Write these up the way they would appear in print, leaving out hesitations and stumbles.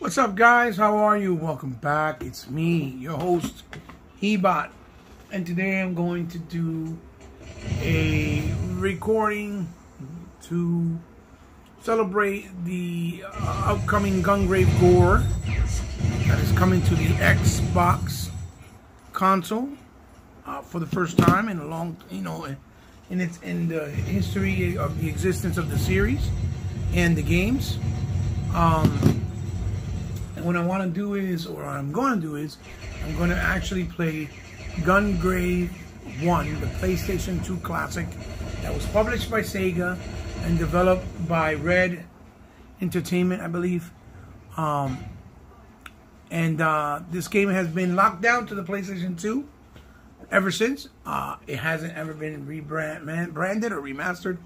What's up, guys? How are you? Welcome back. It's me, your host, Ebot, and today I'm going to do a recording to celebrate the upcoming Gungrave Gore that is coming to the Xbox console for the first time in a long, in the history of the existence of the series and the games. And what I want to do is, or what I'm going to do is, I'm going to actually play Gungrave 1, the PlayStation 2 classic that was published by Sega and developed by Red Entertainment, I believe. This game has been locked down to the PlayStation 2 ever since. It hasn't ever been rebranded or remastered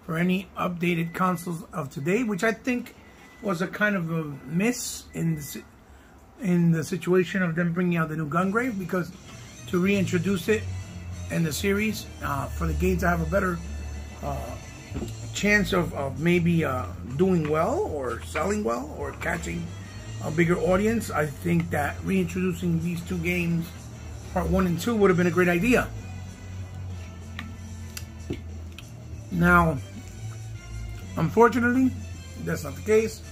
for any updated consoles of today, which I think was a kind of a miss in the situation of them bringing out the new Gungrave, because to reintroduce it in the series for the game to have a better chance of maybe doing well or selling well or catching a bigger audience, I think that reintroducing these two games, part 1 and 2, would have been a great idea. Now, unfortunately, that's not the case.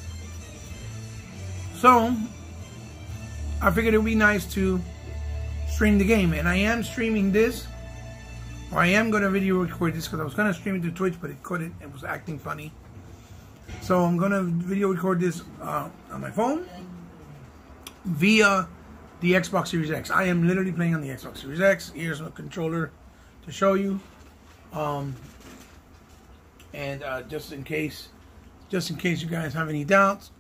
So, I figured it would be nice to stream the game. And I am streaming this, or I am going to video record this, because I was going to stream it to Twitch, but it couldn't. It was acting funny. So, I'm going to video record this on my phone via the Xbox Series X. I am literally playing on the Xbox Series X. Here's my controller to show you. Just in case you guys have any doubts,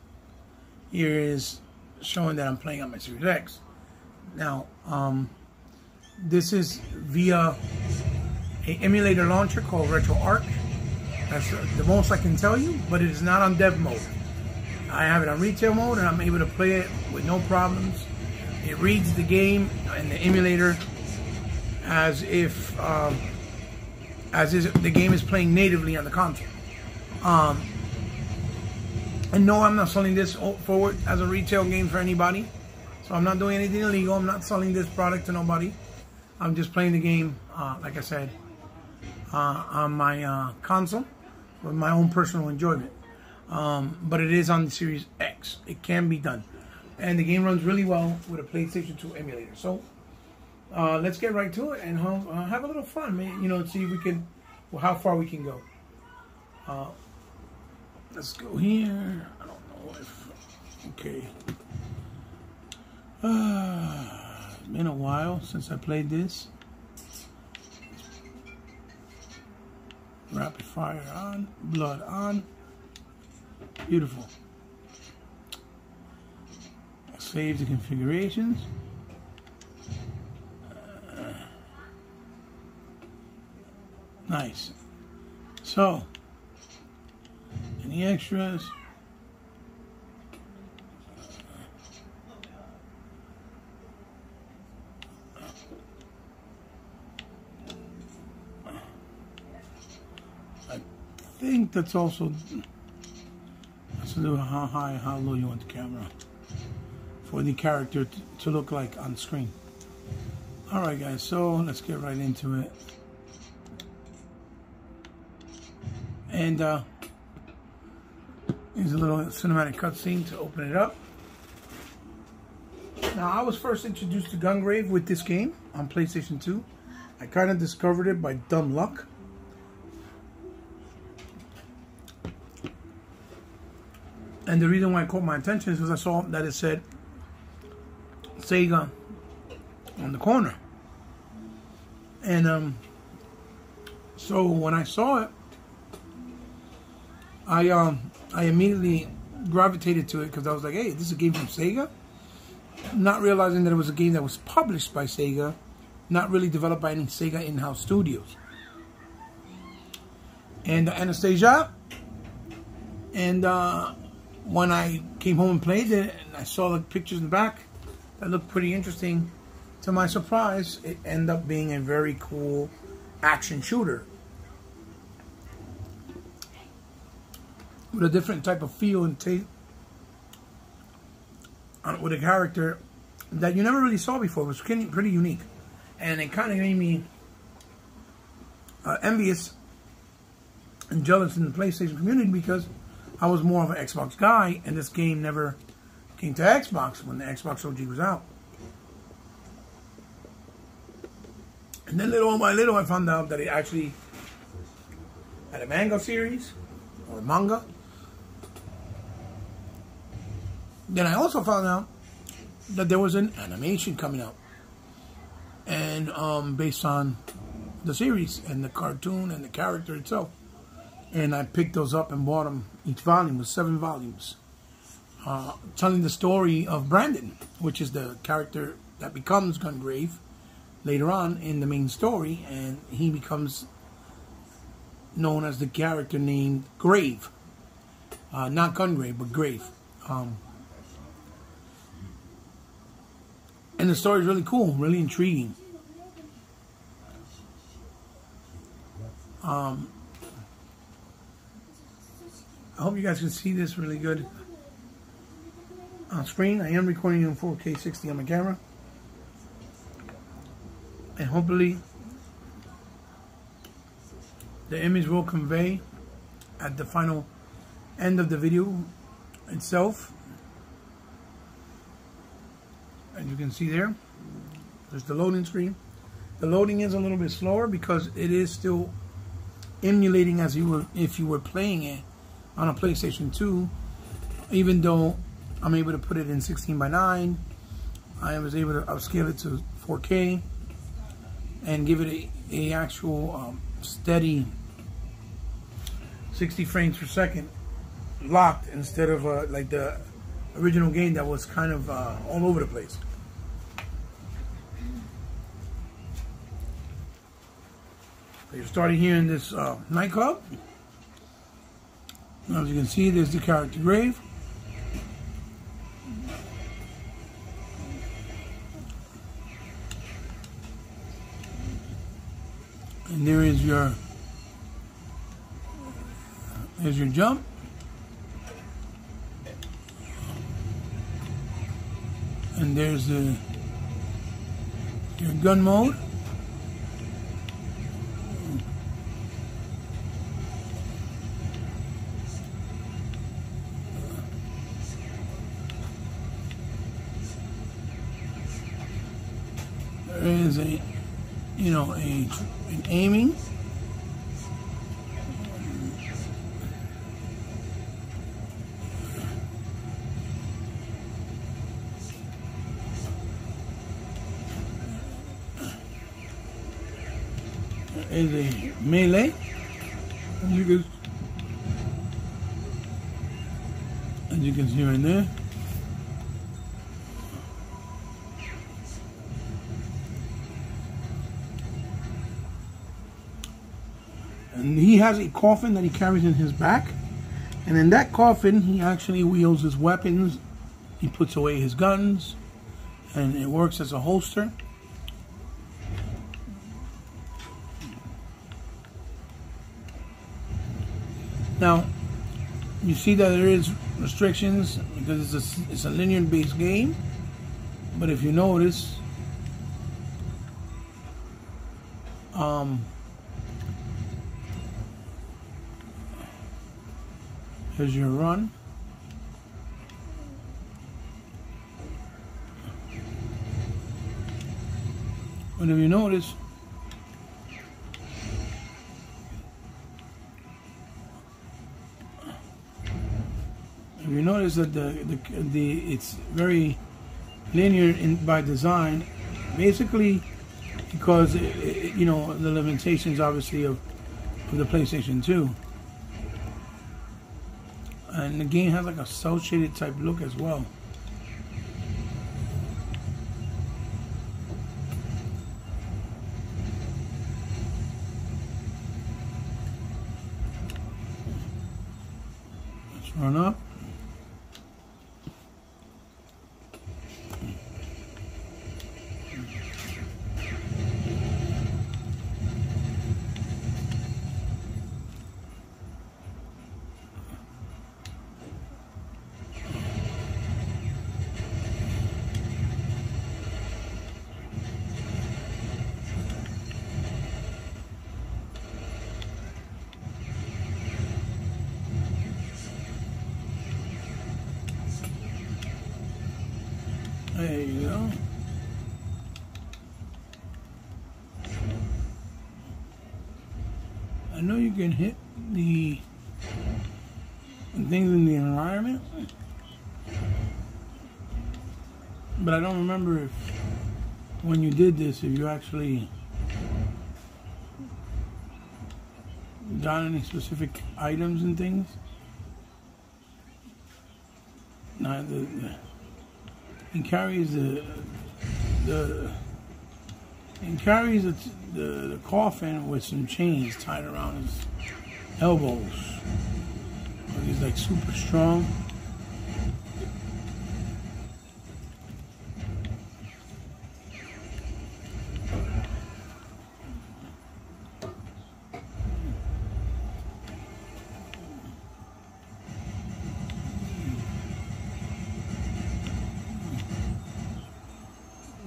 here is showing that I'm playing on my Series X. Now, this is via an emulator launcher called RetroArch. That's the most I can tell you, but it is not on dev mode. I have it on retail mode, and I'm able to play it with no problems. It reads the game and the emulator as if the game is playing natively on the console. And no, I'm not selling this forward as a retail game for anybody. So I'm not doing anything illegal. I'm not selling this product to nobody. I'm just playing the game, like I said, on my console with my own personal enjoyment. But it is on the Series X. It can be done. And the game runs really well with a PlayStation 2 emulator. So let's get right to it and have a little fun, man. See if we can, well, how far we can go. Let's go here. I don't know if, okay. It's been a while since I played this. Rapid fire on, blood on. Beautiful. Save the configurations. Nice. So, any extras? I think that's also, that's to do with how high, how low you want the camera for the character to look like on screen. Alright guys, so let's get right into it. And here's a little cinematic cutscene to open it up. Now, I was first introduced to Gungrave with this game on PlayStation 2. I kind of discovered it by dumb luck. And the reason why it caught my attention is because I saw that it said Sega on the corner. And so when I saw it, I immediately gravitated to it, because I was like, hey, this is a game from Sega? Not realizing that it was a game that was published by Sega, not really developed by any Sega in-house studios. And Anastasia. And when I came home and played it, and I saw the pictures in the back that looked pretty interesting, to my surprise, it ended up being a very cool action shooter with a different type of feel and taste with a character that you never really saw before. It was pretty unique. And it kind of made me envious and jealous in the PlayStation community because I was more of an Xbox guy, and this game never came to Xbox when the Xbox OG was out. And then little by little I found out that it actually had a manga series, or manga. Then I also found out that there was an animation coming out, and based on the series and the cartoon and the character itself. And I picked those up and bought them. Each volume was 7 volumes, telling the story of Brandon, which is the character that becomes Gungrave later on in the main story, and he becomes known as the character named Grave, not Gungrave, but Grave. And the story is really cool, really intriguing. I hope you guys can see this really good on screen. I am recording in 4K 60 on my camera. And hopefully the image will convey at the final end of the video itself. As you can see there, there's the loading screen. The loading is a little bit slower because it is still emulating as if you were playing it on a PlayStation 2. Even though I'm able to put it in 16:9, I was able to upscale it to 4K and give it a actual steady 60 frames per second locked, instead of like the original game that was kind of all over the place. So you're starting here in this nightclub. Now, as you can see, there's the character Grave. And there is your jump. And there's your gun mode. There is an aiming. There is a melee. As you can see right there. And he has a coffin that he carries in his back. And in that coffin, he actually wields his weapons. He puts away his guns. And it works as a holster. Now, you see that there is restrictions because it's a linear-based game. But if you notice, here's your run. But if you notice, that it's very linear by design, basically because the limitations obviously of the PlayStation 2. And the game has like a cel shaded type look as well. Let's run up. I know you can hit the things in the environment, but I don't remember if when you did this, if you actually got any specific items and things. Now he carries the coffin with some chains tied around his elbows. He's like super strong.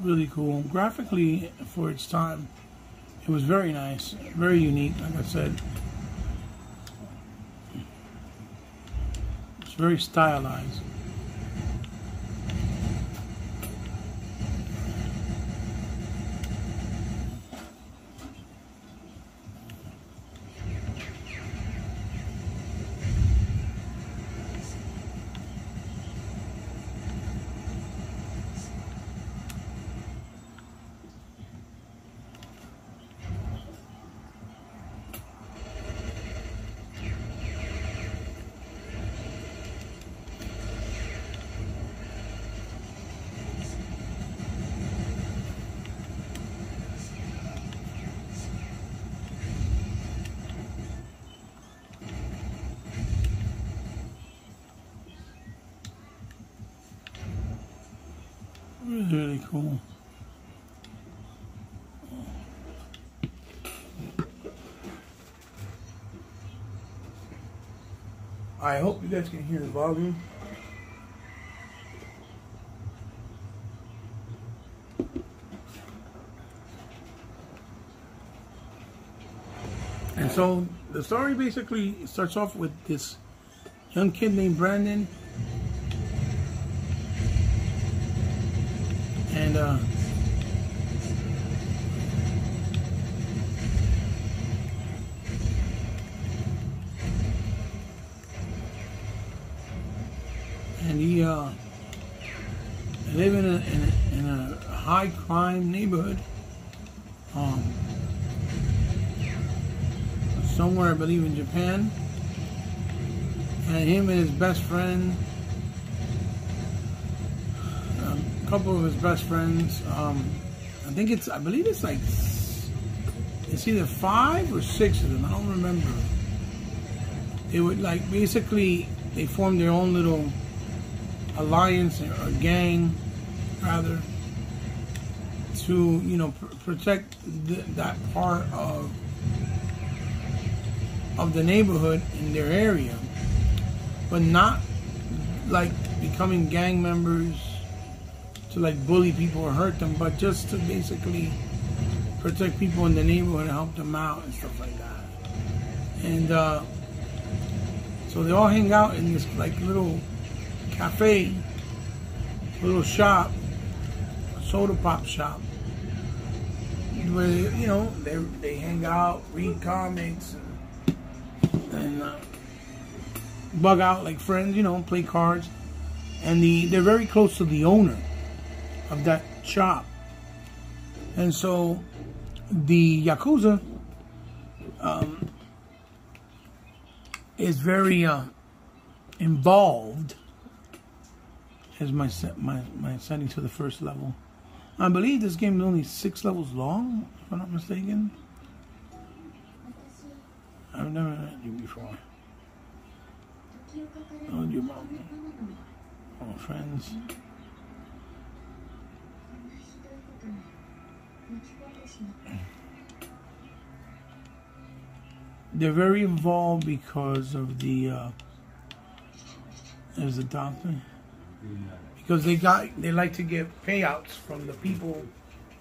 Really cool. Graphically, for its time, it was very nice, very unique. Like I said, it's very stylized. Really cool. I hope you guys can hear the volume. And so the story basically starts off with this young kid named Brandon. And he live in a high crime neighborhood, somewhere I believe in Japan. And him and his best friend, a couple of his best friends, I believe it's like, it's either 5 or 6 of them, I don't remember. They would like, basically, they formed their own little alliance, or gang, rather, to, you know, protect that part of the neighborhood in their area, but not like becoming gang members to like bully people or hurt them, but just to basically protect people in the neighborhood and help them out and stuff like that. And so they all hang out in this like little cafe, little shop, a soda pop shop, where, you know, they hang out, read comics, and bug out like friends, you know, play cards. And they're very close to the owner of that shop. And so the Yakuza is very involved. Here's my setting to the first level. I believe this game is only 6 levels long, if I'm not mistaken. I've never met you before. Oh, you about me. Oh, friends. They're very involved because of the there's a doctor. Because they like to get payouts from the people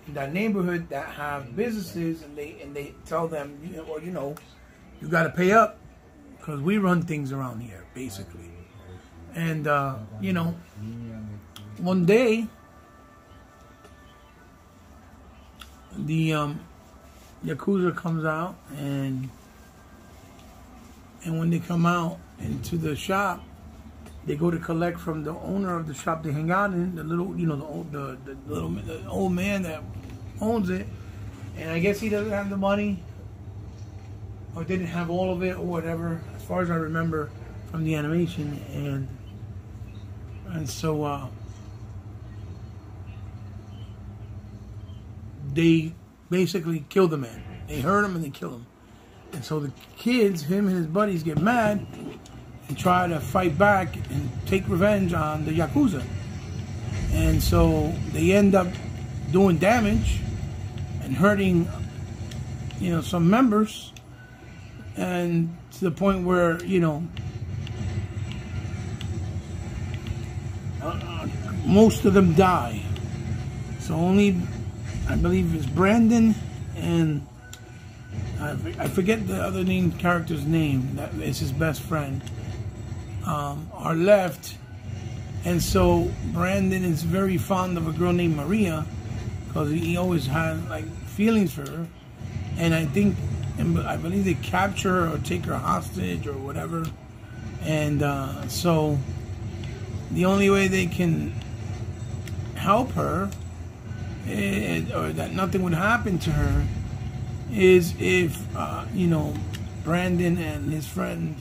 in that neighborhood that have businesses, and they tell them, you know, well, you know, you got to pay up because we run things around here, basically. And you know, one day the Yakuza comes out and and when they come out into the shop, they go to collect from the owner of the shop they hang out in, the little, you know, the old man that owns it. And I guess he doesn't have the money, or didn't have all of it, or whatever, as far as I remember from the animation. And so they basically kill the man. They hurt him and they kill him. And so the kids, him and his buddies, get mad and try to fight back and take revenge on the Yakuza. And so they end up doing damage and hurting, you know, some members, and to the point where, you know, most of them die. So only, I believe it's Brandon and I forget the other character's name, that is his best friend, are left. And so Brandon is very fond of a girl named Maria, because he always had like feelings for her. And I believe they capture her or take her hostage or whatever. And so the only way they can help her, or that nothing would happen to her, is if you know, Brandon and his friend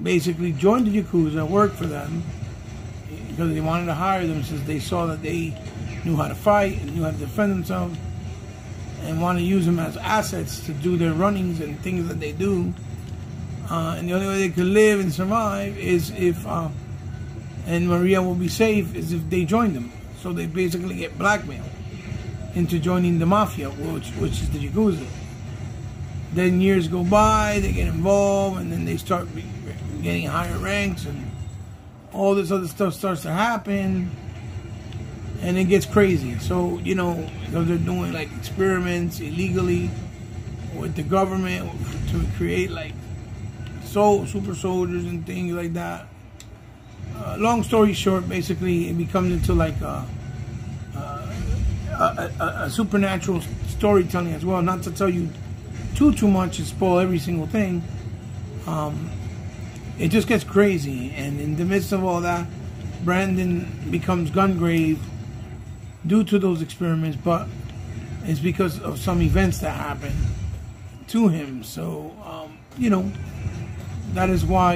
basically joined the Yakuza, worked for them, because they wanted to hire them since they saw that they knew how to fight and knew how to defend themselves, and want to use them as assets to do their runnings and things that they do. And the only way they could live and survive is if, and Maria will be safe, is if they join them. So they basically get blackmailed into joining the mafia, which is the Yakuza. Then years go by, they get involved, and then they start getting higher ranks, and all this other stuff starts to happen, and it gets crazy. So, you know, because they're doing like experiments illegally with the government to create like super soldiers and things like that. Long story short, basically it becomes into like a supernatural storytelling as well. Not to tell you too much and spoil every single thing. It just gets crazy, and in the midst of all that, Brandon becomes gungrave due to those experiments, but it's because of some events that happen to him. So you know, that is why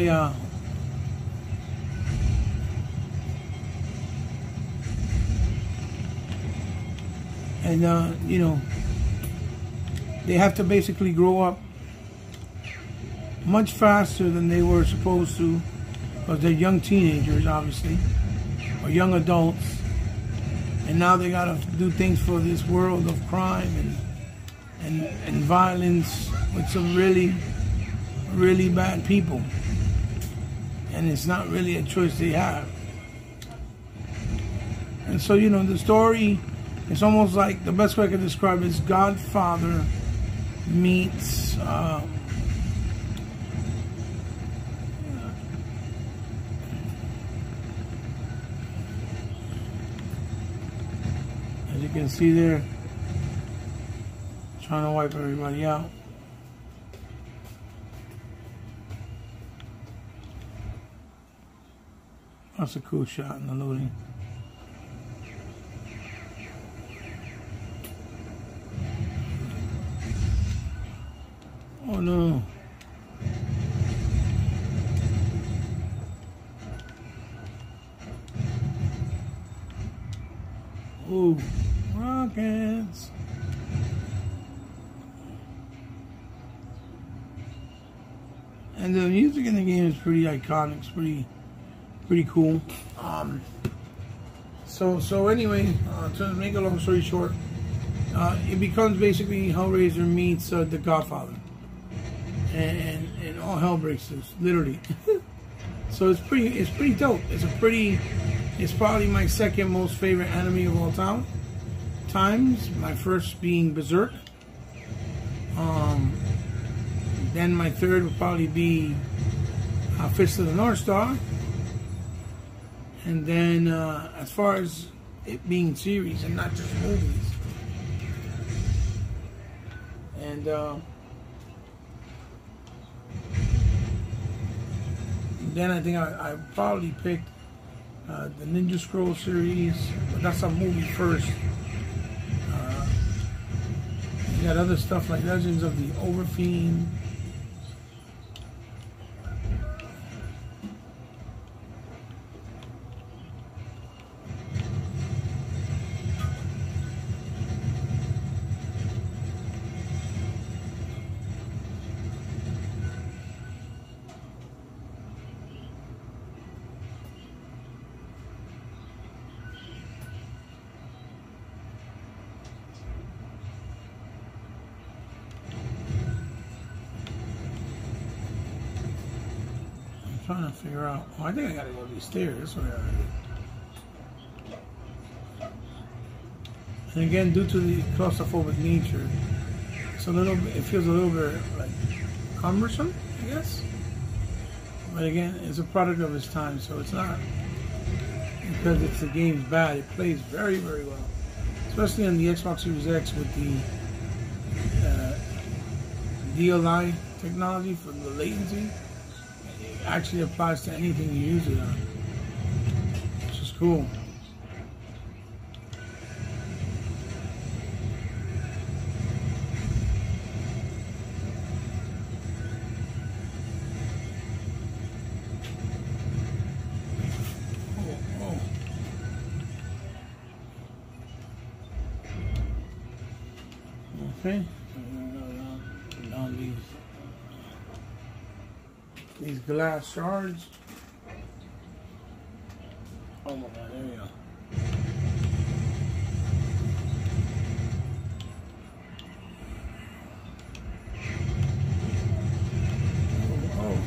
you know, they have to basically grow up much faster than they were supposed to, because they're young teenagers, obviously, or young adults, and now they gotta do things for this world of crime and violence with some really bad people, and it's not really a choice they have. And so, you know, the story, it's almost like, the best way I can describe it is Godfather meets as you can see there, trying to wipe everybody out. That's a cool shot in the looting. Oh no. Ooh, rockets. And the music in the game is pretty iconic. It's pretty cool. So anyway, to make a long story short, it becomes basically Hellraiser meets The Godfather. And all hell breaks loose, literally. So it's pretty dope. It's probably my second most favorite anime of all times. My first being Berserk. Then my third would probably be Fist of the North Star. And then as far as it being series and not just movies. And Then I think I probably picked the Ninja Scroll series, but that's a movie first. You got other stuff like Legends of the Overfiend. Trying to figure out. Oh, I think I gotta go up these stairs. That's what I gotta do. And again, due to the claustrophobic nature, it's a little bit. It feels a little bit like cumbersome, I guess. But again, it's a product of its time, so it's not because the game's bad. It plays very, very well, especially on the Xbox Series X with the DLI technology for the latency. Actually applies to anything you use it on, which is cool. Oh. Okay. Down these glass shards. Oh my god, there we go. Oh.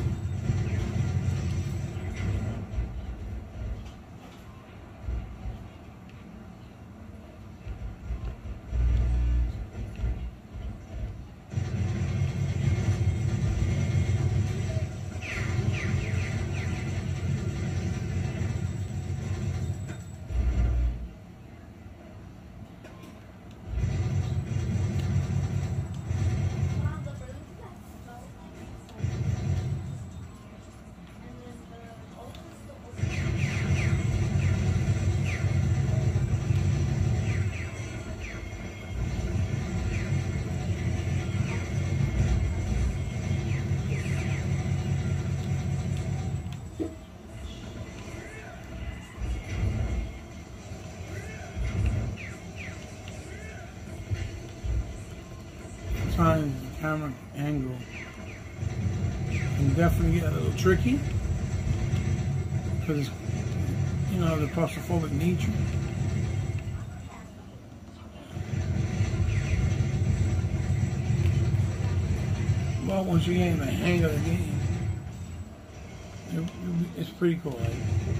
Sometimes the camera angle can definitely get a little tricky because, you know, the claustrophobic nature. But once you get in the hang of the game, it's pretty cool. Like,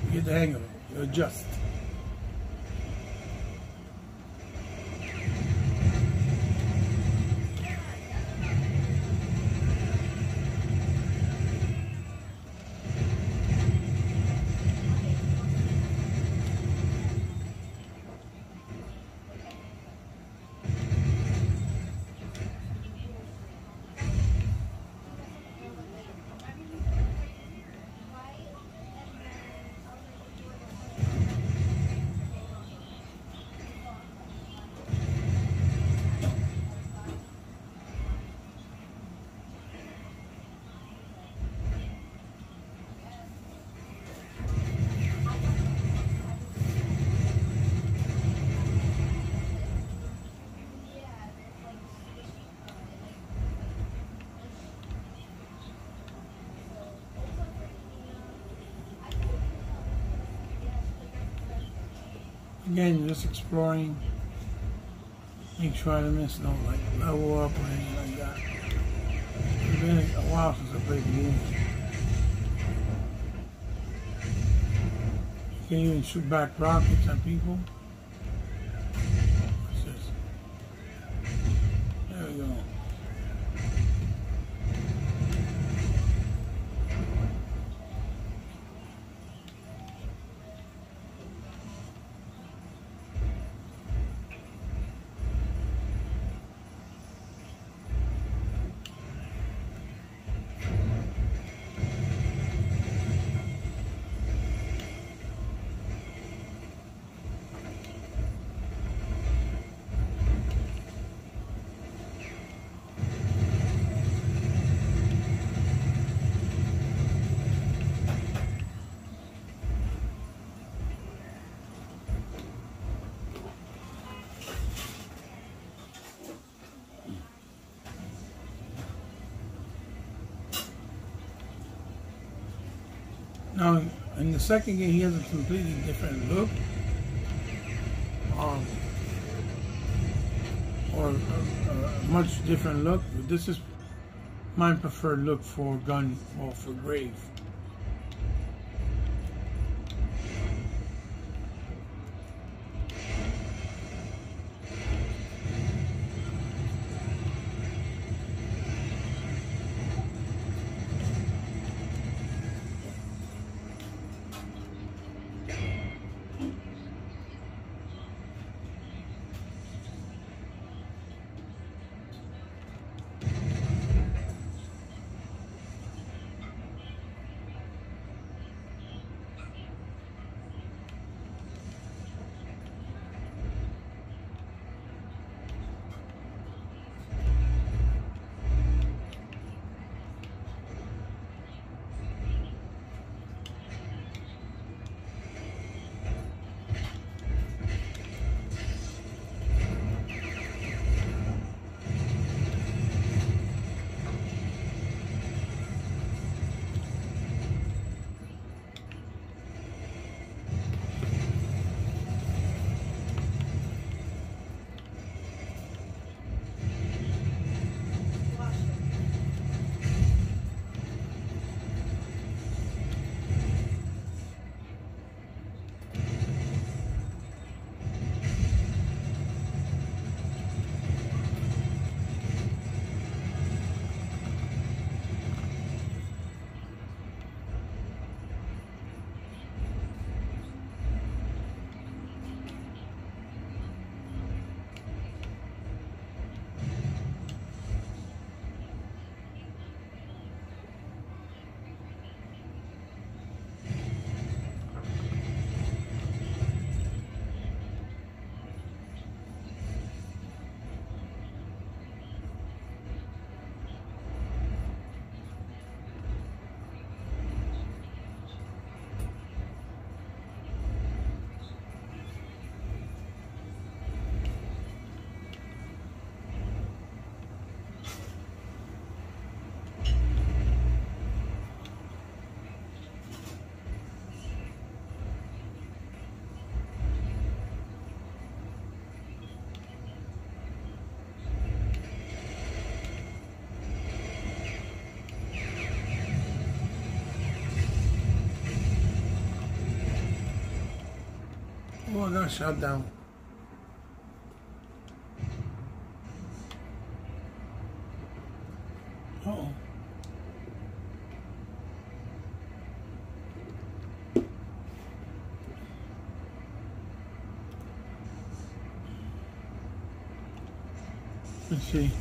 you get the hang of it, you adjust. Again, you're just exploring. Make sure I don't miss no like level up or anything like that. It's been a while since I played the game. You can even shoot back rockets at people. What's this? There we go. Now, in the second game, he has a completely different look, or a much different look. But this is my preferred look for gun, or for grave. Oh, I got shot down. Uh-oh. Let's see.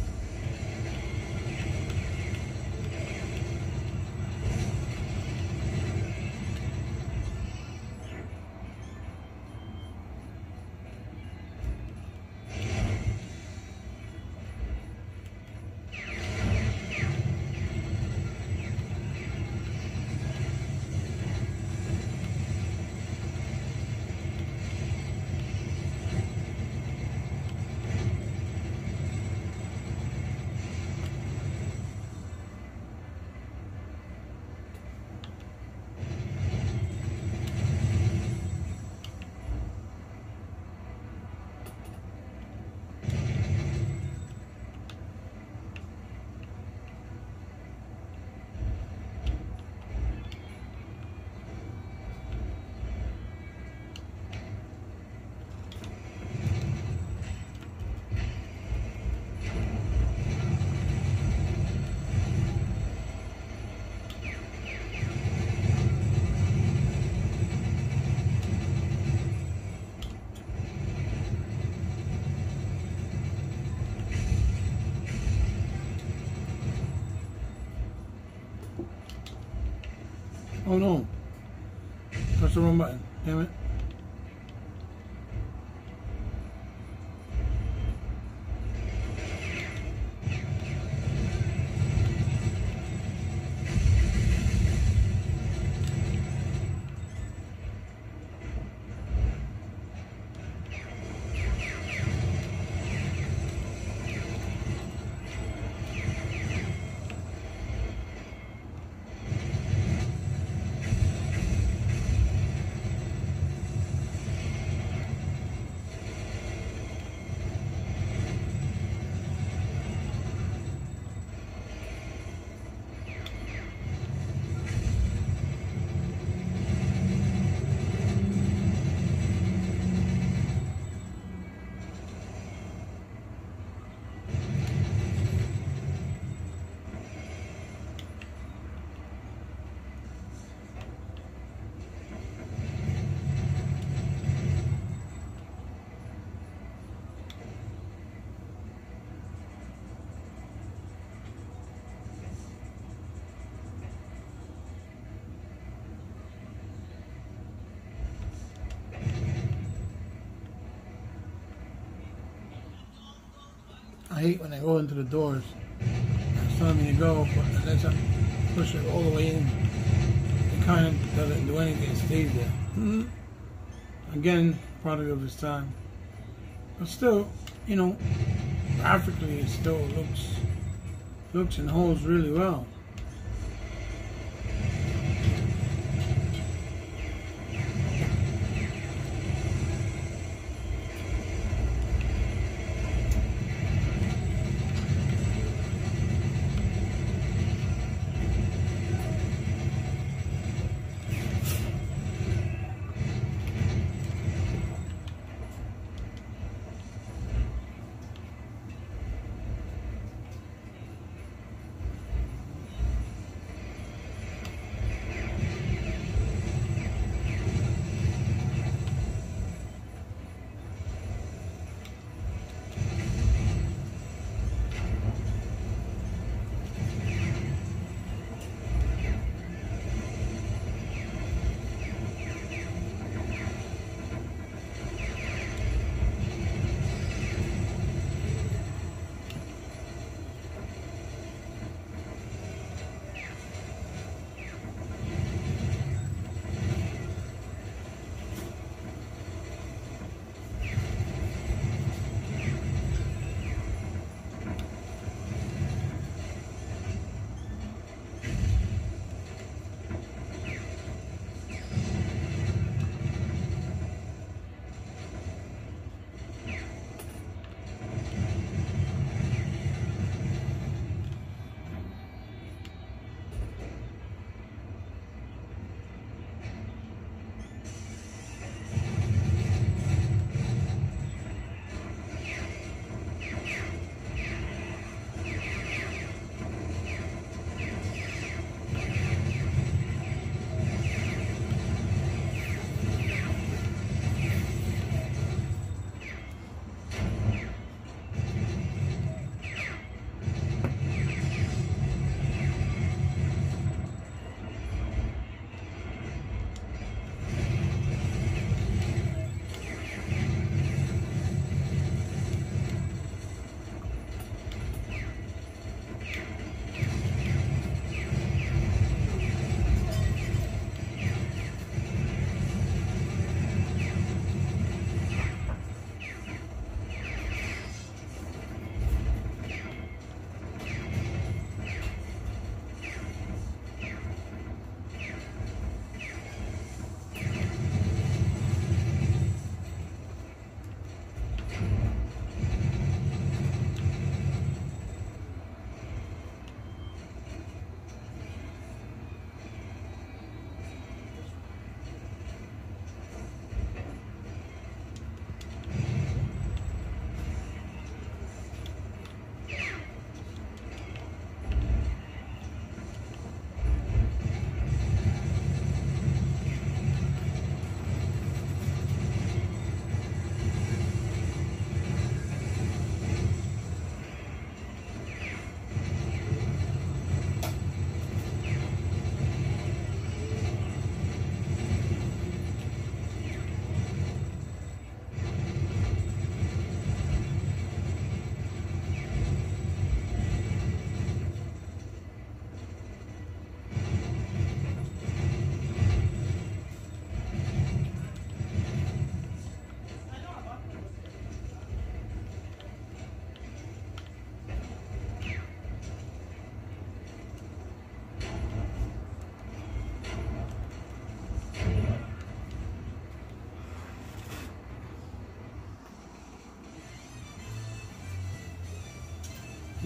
Oh no. Press the wrong button. Damn it. I hate when I go into the doors. It's telling me to go, but unless I push it all the way in, it kind of doesn't do anything. It stays there. Again, product of its time. But still, you know, graphically it still looks and holds really well.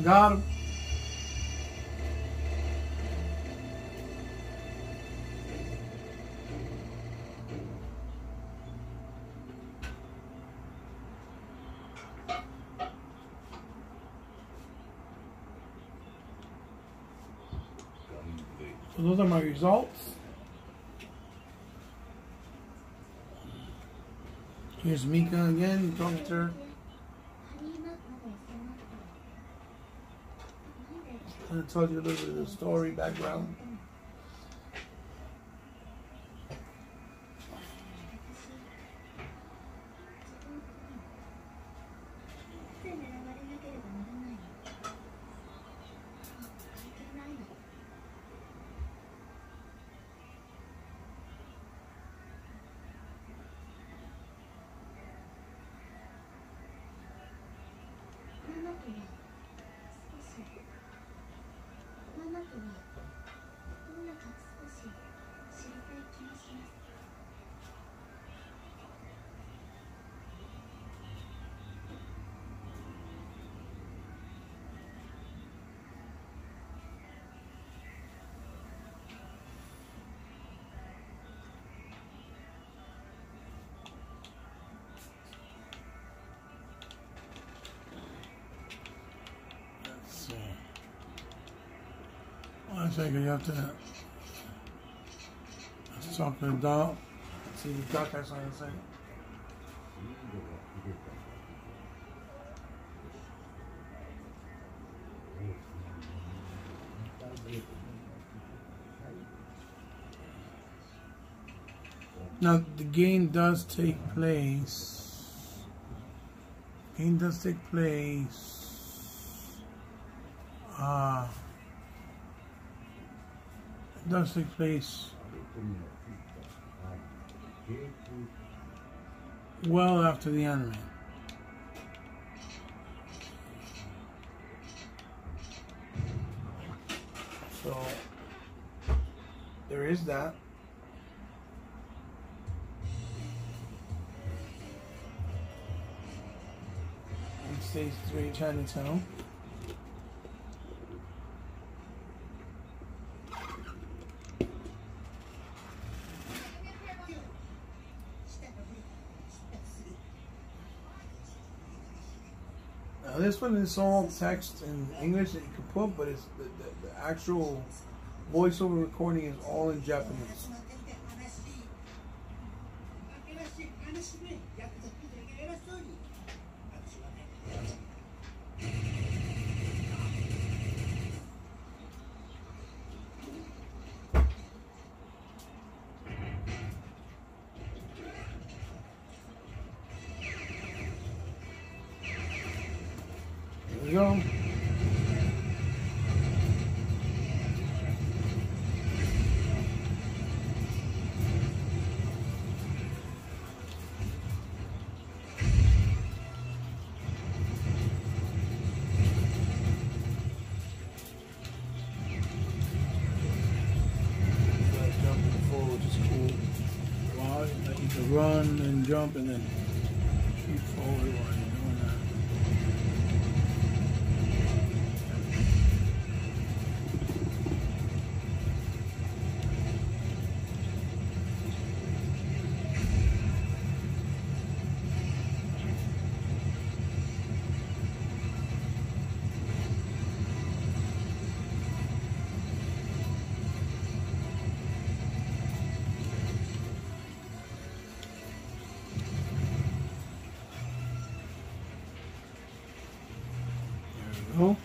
Got him. So those are my results. Here's Mika again, talking to her. I told you a little bit of the story background. One second, you have to talk to the dog. See if the dog has something to say. Now the game does take place. It does take place. Well after the anime. So there is that. In Stage 3 Chinatown. Now this one is all text in English that you can put, but it's the actual voiceover recording is all in Japanese. There we go. Jumping forward, which is cool. Wow, you can run and jump and then shoot forward while you're doing that. There we go.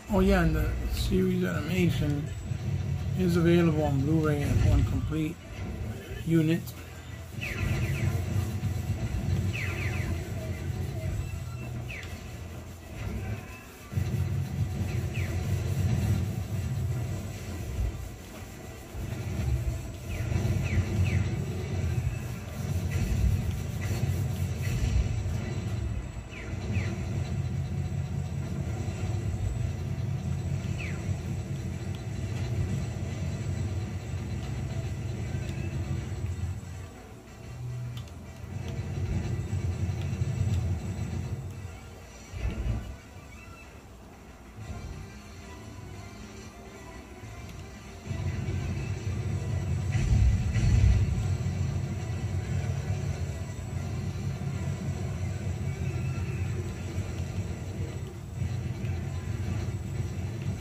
Oh yeah, and the series animation is available on Blu-ray as one complete unit.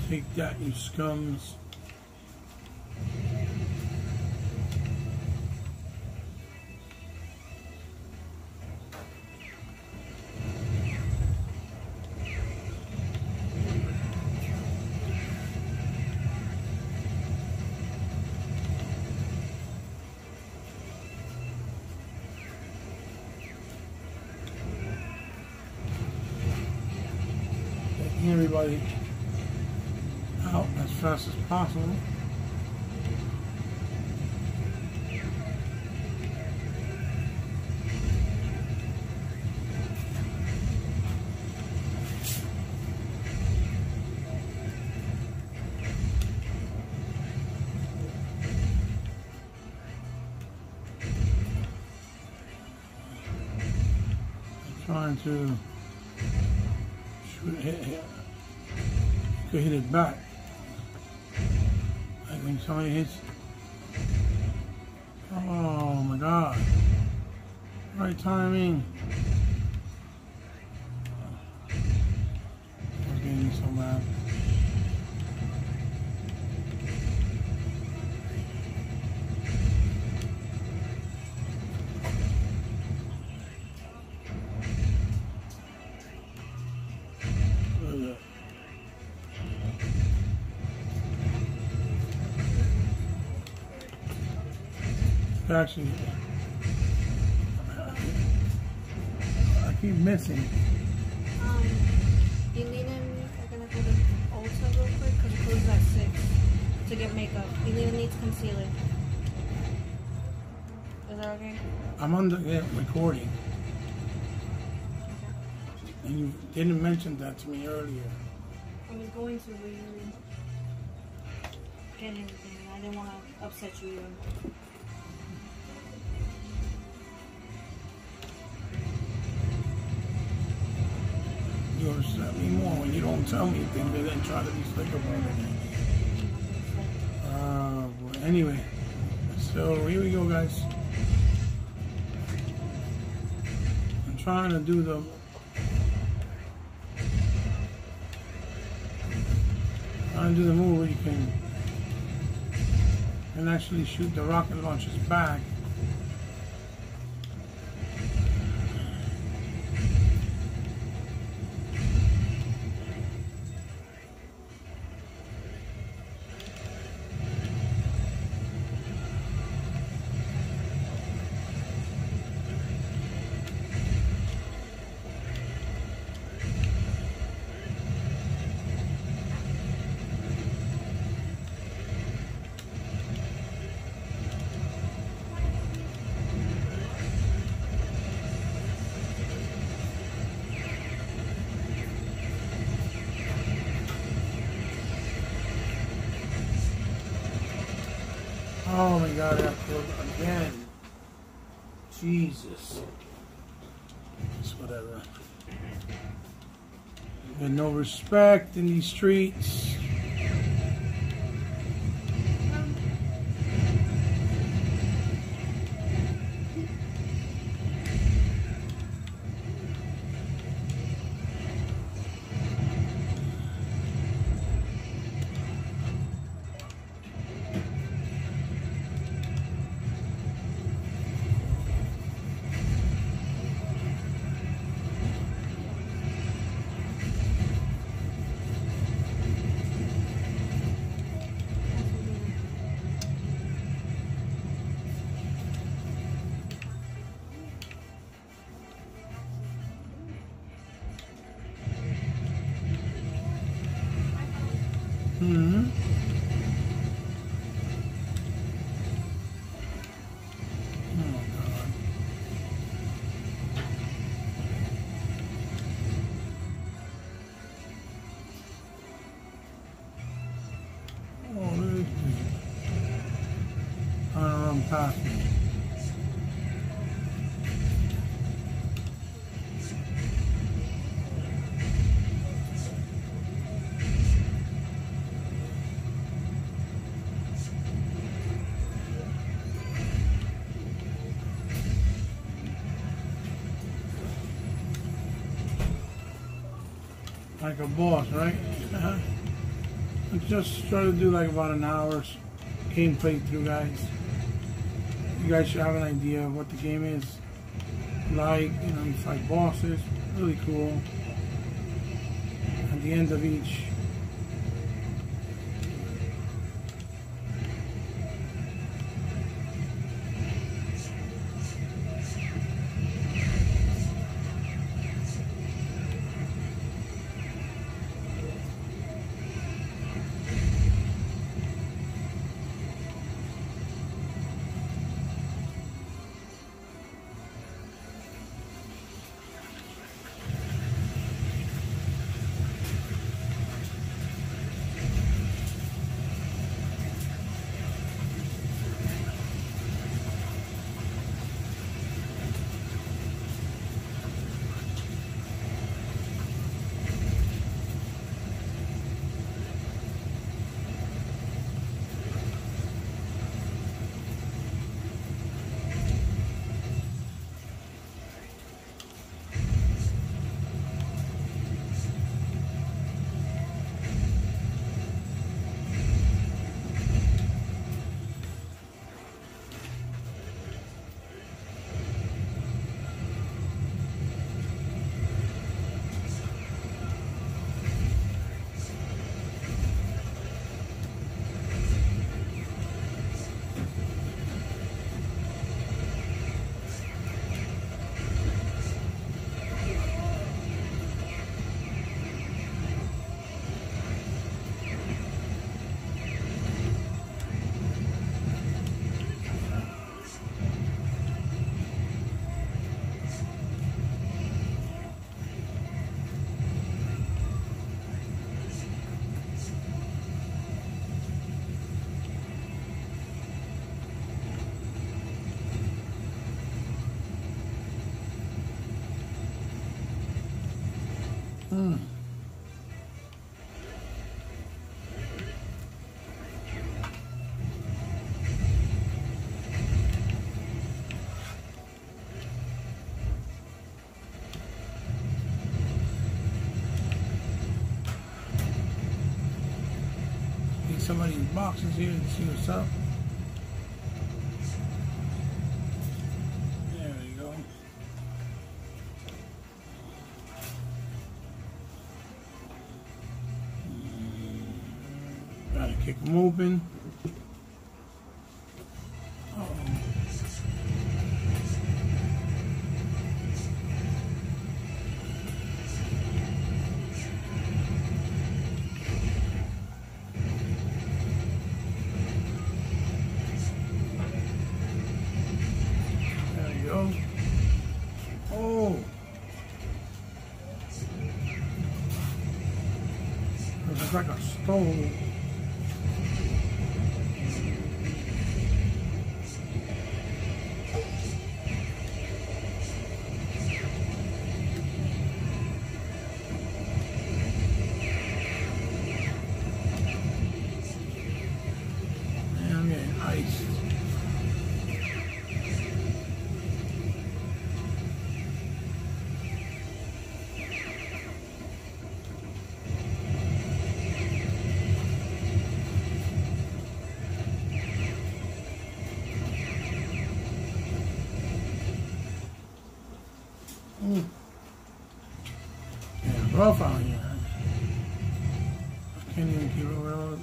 Take that, you scums. Taking everybody out as fast as possible. trying to hit it back. Like when somebody hits. Oh my God! Right timing. I'm getting so mad. Actually, I keep missing. You need him. I'm gonna go to Ulta real quick because it closes at 6 to get makeup. You need concealer. Is that okay? I'm on the recording. Okay. And you didn't mention that to me earlier. I was going to really get everything. I didn't want to upset you either. You upset me more when you don't tell me things and then try to be slick about it. Anyway, so here we go, guys. I'm trying to do the move where you can actually shoot the rocket launchers back. Oh my God, I killed again. Jesus. It's whatever. There's no respect in these streets. Mm-hmm. Oh God. Oh, this is trying to run past me. Like a boss, right? I just try to do like about an hour's game playthrough, guys. You guys should have an idea of what the game is like. You know, you fight bosses, really cool. At the end of each Some of these boxes here to see what's up. There we go. Gotta kick them open. Oh, it's like a stove. Man, I'm getting iced. Yeah, rough out here. I can't even keep it real.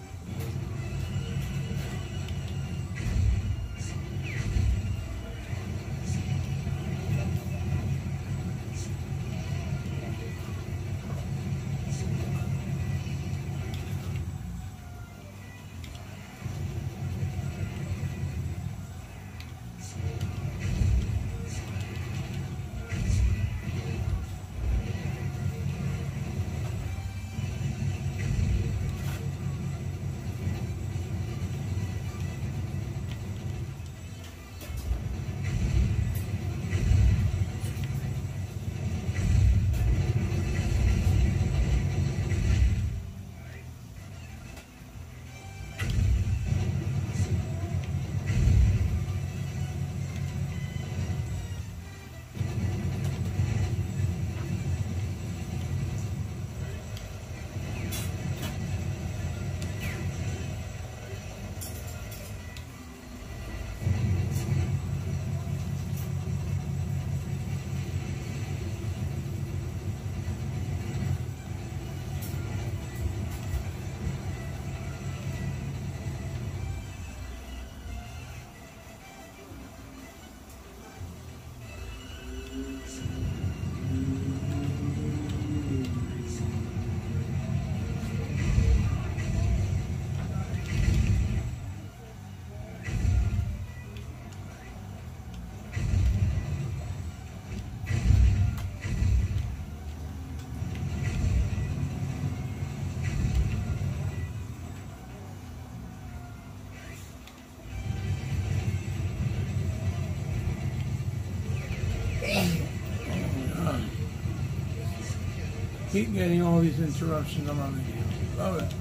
Keep getting all these interruptions on my video. Love it.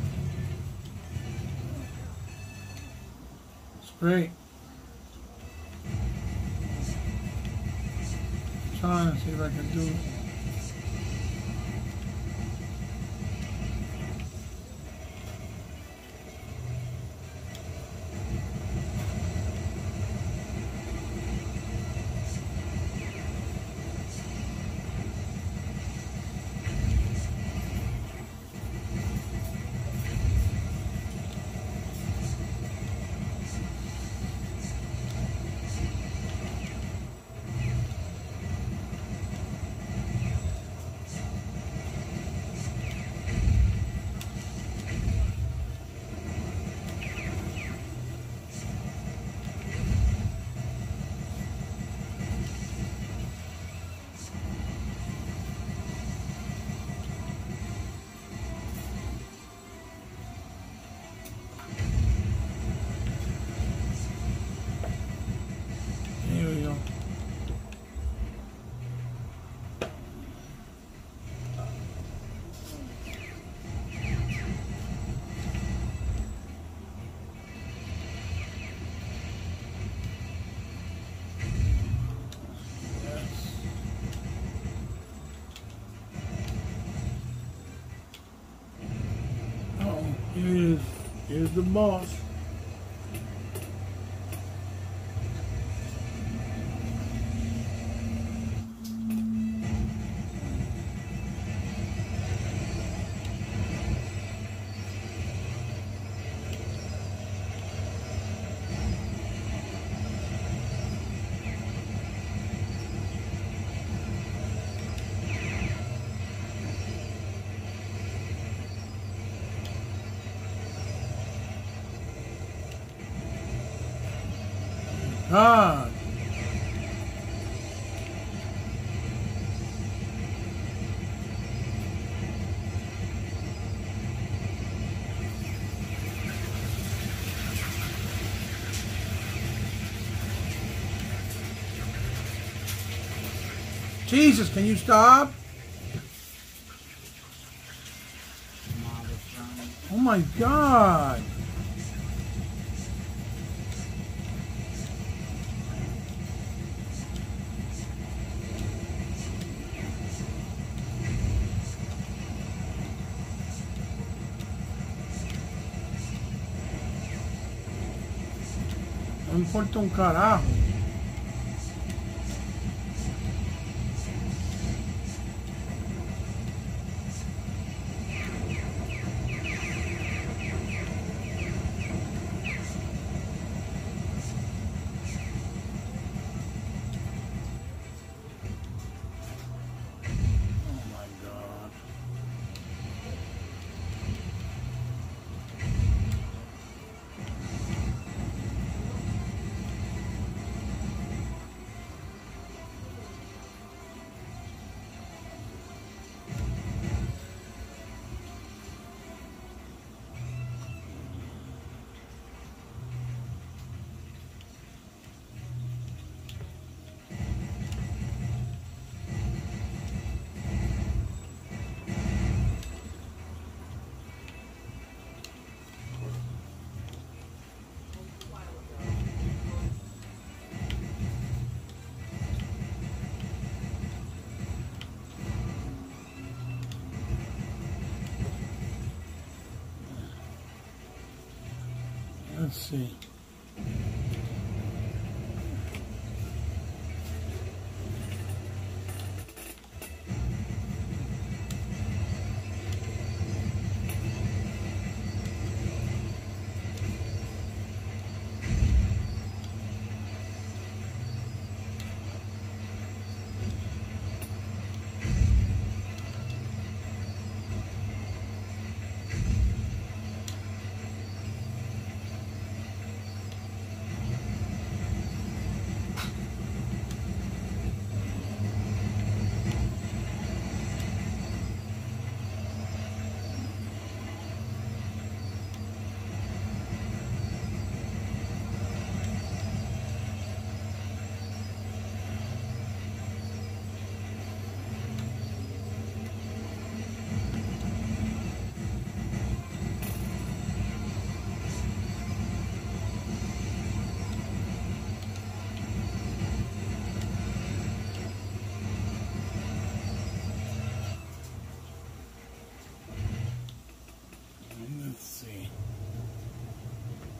It's great. Trying to see if I can do it. is the boss. God. Jesus, can you stop? Oh my God. No importa un carajo. Let's see.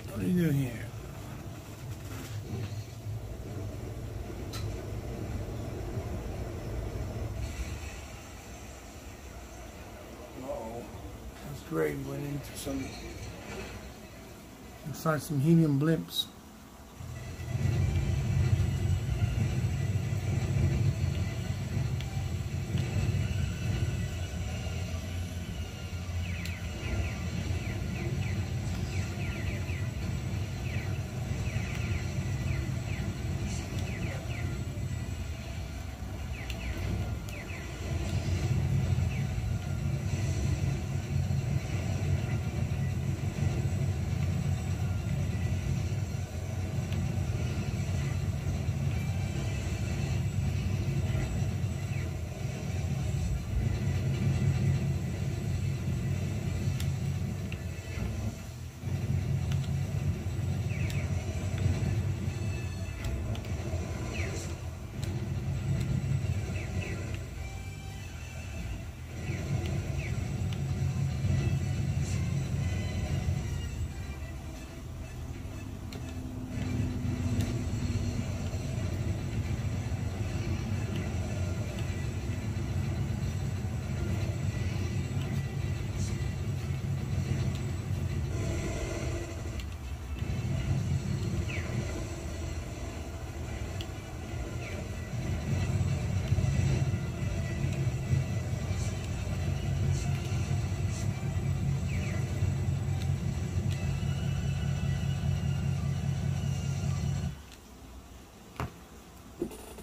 What do you do here? Uh-oh. That's great. Went into some... inside some helium blimps.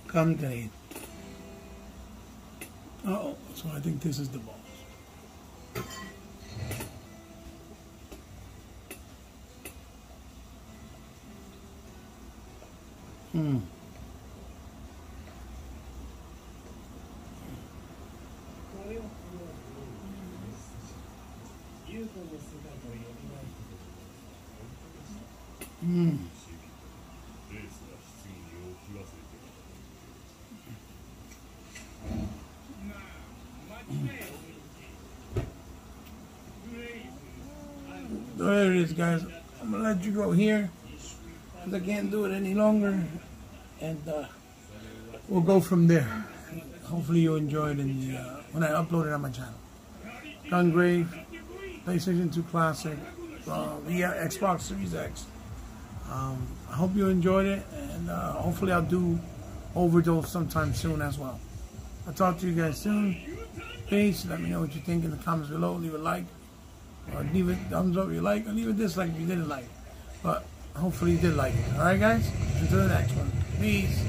Gungrave. Oh, so I think this is the boss. There it is, guys. I'm gonna let you go here because I can't do it any longer, and we'll go from there. Hopefully you enjoyed in the when I upload it on my channel. Gungrave, PlayStation 2 Classic, Xbox Series X. I hope you enjoyed it, and hopefully I'll do Overdose sometime soon as well. I'll talk to you guys soon. Peace. Let me know what you think in the comments below. Leave a like, or leave a thumbs up if you like, or leave a dislike if you didn't like it. But hopefully you did like it. Alright guys? Until the next one. Peace.